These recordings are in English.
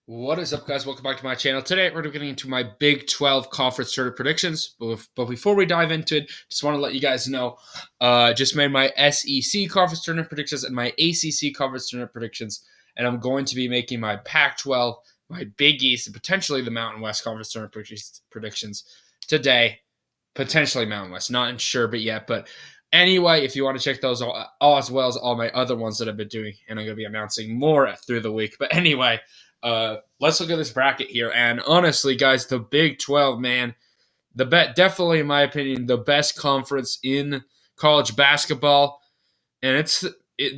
What is up, guys? Welcome back to my channel. Today, we're getting into my Big 12 conference tournament predictions. But before we dive into it, just want to let you guys know, just made my SEC conference tournament predictions and my ACC conference tournament predictions, and I'm going to be making my Pac-12, my Big East, and potentially the Mountain West conference tournament predictions today. Potentially Mountain West, not sure, but yet. But anyway, if you want to check those all as well as all my other ones that I've been doing, and I'm going to be announcing more through the week. But anyway. Let's look at this bracket here. And honestly, guys, the Big 12, man, definitely, in my opinion, the best conference in college basketball. And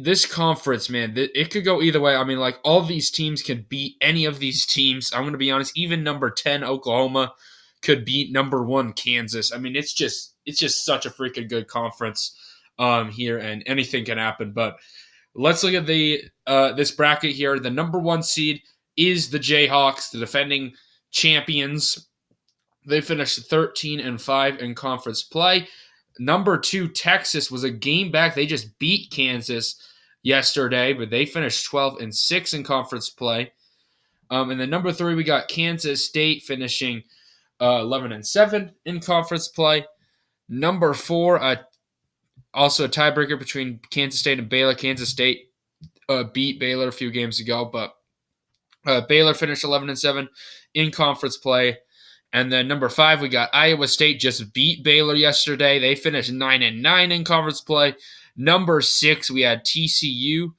this conference, man, it could go either way. I mean, like, all these teams can beat any of these teams. I'm going to be honest, even number 10 Oklahoma could beat number 1 Kansas. I mean, it's just such a freaking good conference here, and anything can happen. But let's look at this bracket here. The number 1 seed is the Jayhawks, the defending champions. They finished 13-5 in conference play. Number 2, Texas, was a game back. They just beat Kansas yesterday, but they finished 12-6 in conference play. And then number 3, we got Kansas State finishing 11-7 in conference play. Number 4, also a tiebreaker between Kansas State and Baylor. Kansas State beat Baylor a few games ago, but Baylor finished 11-7 in conference play. And then number 5, we got Iowa State, just beat Baylor yesterday. They finished 9-9 in conference play. Number 6, we had TCU,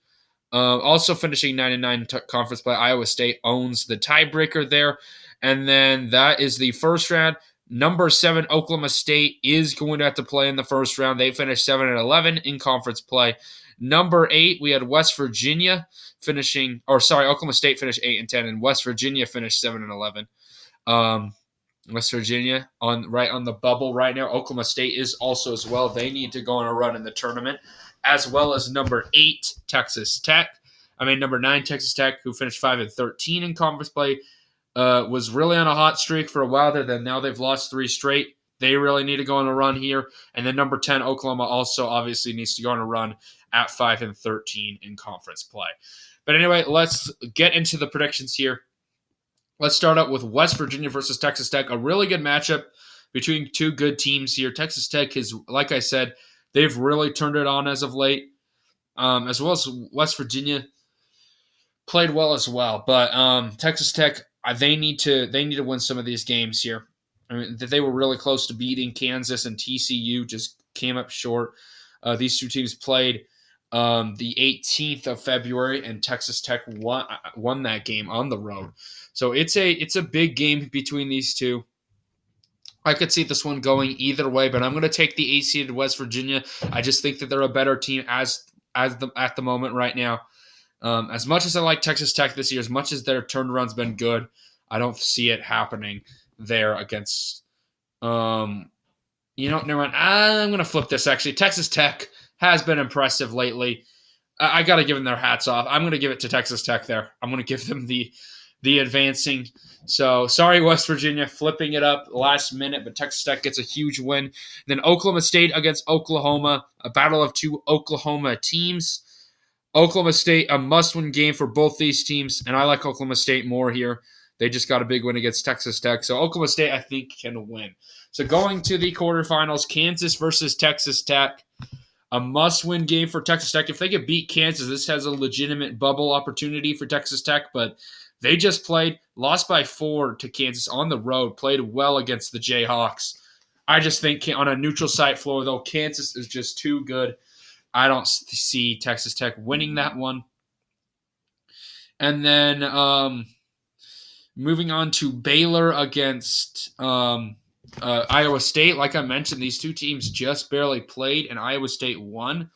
also finishing 9-9 conference play. Iowa State owns the tiebreaker there. And then that is the first round. Number 7, Oklahoma State, is going to have to play in the first round. They finished 7-11 in conference play. Number 8, we had West Virginia Oklahoma State finished 8-10, and West Virginia finished 7-11. West Virginia right on the bubble right now. Oklahoma State is also as well. They need to go on a run in the tournament, as well as number 8, number 9, Texas Tech, who finished 5-13 in conference play. Was really on a hot streak for a while there. Then now they've lost 3 straight. They really need to go on a run here. And then number 10, Oklahoma, also obviously needs to go on a run at 5-13 in conference play. But anyway, let's get into the predictions here. Let's start out with West Virginia versus Texas Tech. A really good matchup between two good teams here. Texas Tech is, like I said, they've really turned it on as of late, as well as West Virginia played well as well. But Texas Tech, they need to win some of these games here. I mean, they were really close to beating Kansas, and TCU just came up short. These two teams played the 18th of February, and Texas Tech won that game on the road. So it's a big game between these two. I could see this one going either way, but I'm going to take the 8-seeded West Virginia. I just think that they're a better team at the moment right now. As much as I like Texas Tech this year, as much as their turnaround's been good, I don't see it happening there against never mind. I'm going to flip this, actually. Texas Tech has been impressive lately. I got to give them their hats off. I'm going to give it to Texas Tech there. I'm going to give them the advancing. So, sorry, West Virginia, flipping it up last minute, but Texas Tech gets a huge win. Then Oklahoma State against Oklahoma, a battle of two Oklahoma teams. Oklahoma State, a must-win game for both these teams, and I like Oklahoma State more here. They just got a big win against Texas Tech. So Oklahoma State, I think, can win. So going to the quarterfinals, Kansas versus Texas Tech. A must-win game for Texas Tech. If they could beat Kansas, this has a legitimate bubble opportunity for Texas Tech, but they just lost by 4 to Kansas on the road, played well against the Jayhawks. I just think on a neutral site floor, though, Kansas is just too good. I don't see Texas Tech winning that one. And then moving on to Baylor against Iowa State. Like I mentioned, these two teams just barely played, and Iowa State won.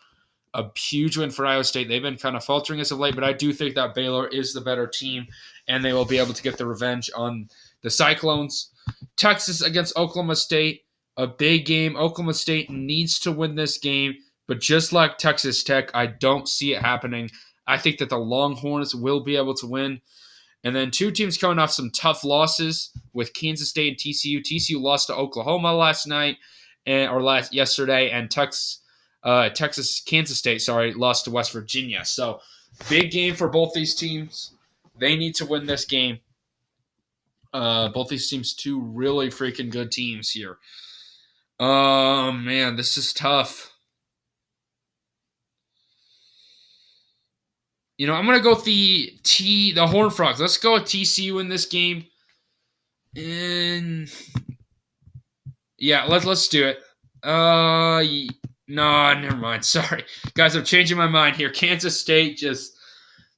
A huge win for Iowa State. They've been kind of faltering as of late, but I do think that Baylor is the better team, and they will be able to get the revenge on the Cyclones. Texas against Oklahoma State, a big game. Oklahoma State needs to win this game, but just like Texas Tech, I don't see it happening. I think that the Longhorns will be able to win. And then two teams coming off some tough losses with Kansas State and TCU. TCU lost to Oklahoma yesterday, and Kansas State lost to West Virginia. So big game for both these teams. They need to win this game. Both these teams, two really freaking good teams here. Oh man, this is tough. I'm gonna go with the Horned Frogs. Let's go with TCU in this game. And yeah, let's do it. No, never mind. Sorry, guys, I'm changing my mind here. Kansas State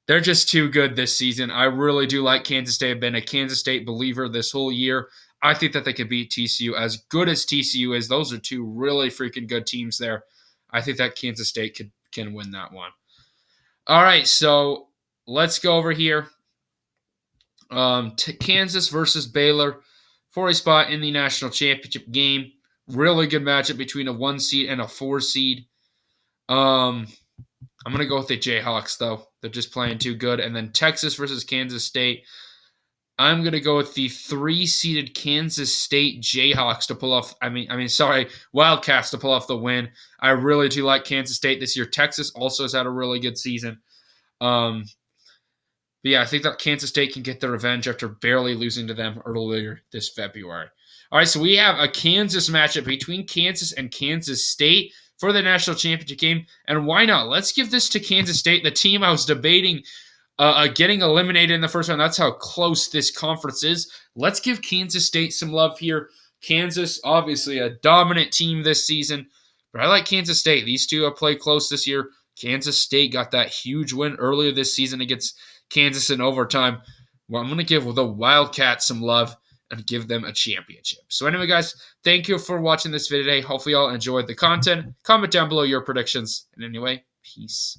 they're just too good this season. I really do like Kansas State. I've been a Kansas State believer this whole year. I think that they could beat TCU. As good as TCU is, those are two really freaking good teams there. I think that Kansas State can win that one. All right, so let's go over here. Kansas versus Baylor for a spot in the national championship game. Really good matchup between a 1 seed and a 4 seed. I'm going to go with the Jayhawks, though. They're just playing too good. And then Texas versus Kansas State. I'm going to go with the 3-seeded Kansas State Jayhawks to pull off, Wildcats to pull off the win. I really do like Kansas State this year. Texas also has had a really good season. But yeah, I think that Kansas State can get their revenge after barely losing to them earlier this February. All right, so we have a Kansas matchup between Kansas and Kansas State for the national championship game. And why not? Let's give this to Kansas State, the team I was debating getting eliminated in the first round. That's how close this conference is. Let's give Kansas State some love here. Kansas, obviously a dominant team this season, but I like Kansas State. These two have played close this year. Kansas State got that huge win earlier this season against Kansas in overtime. Well, I'm going to give the Wildcats some love and give them a championship. So anyway, guys, thank you for watching this video today. Hopefully y'all enjoyed the content. Comment down below your predictions. And anyway, peace.